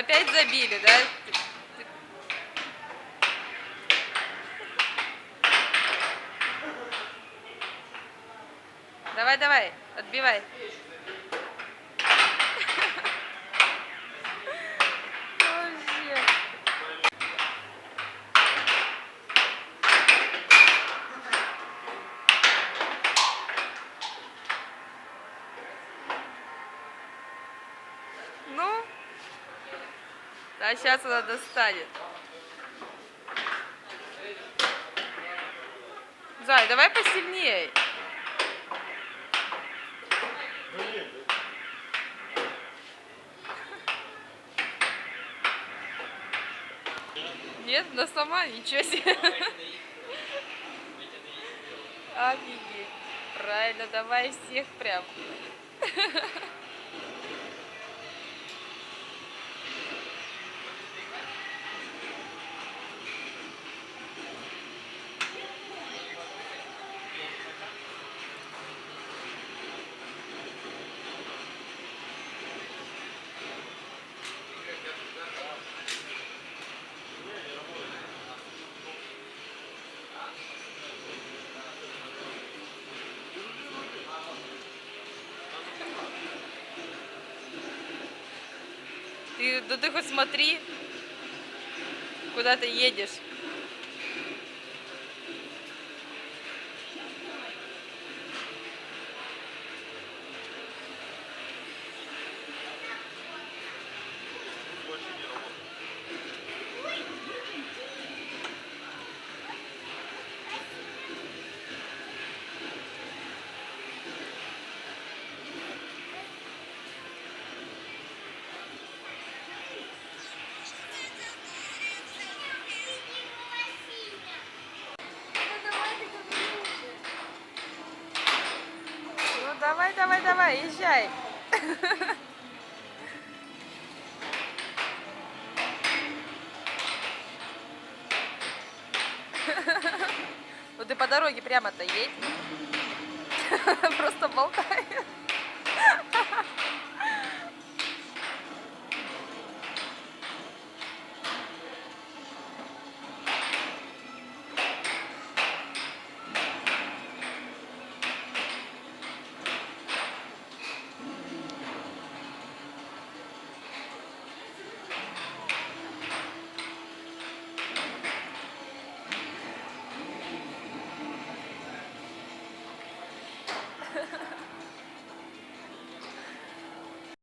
Опять забили, да? Давай, давай, отбивай. Ну, а сейчас она достанет. Зай, давай посильнее. Нет, она сама, ничего себе. Офигеть. Правильно, давай всех прям. Ты хоть смотри, куда ты едешь. Ну давай, давай, давай, езжай. Ну ты по дороге прямо-то едь. Просто болтай.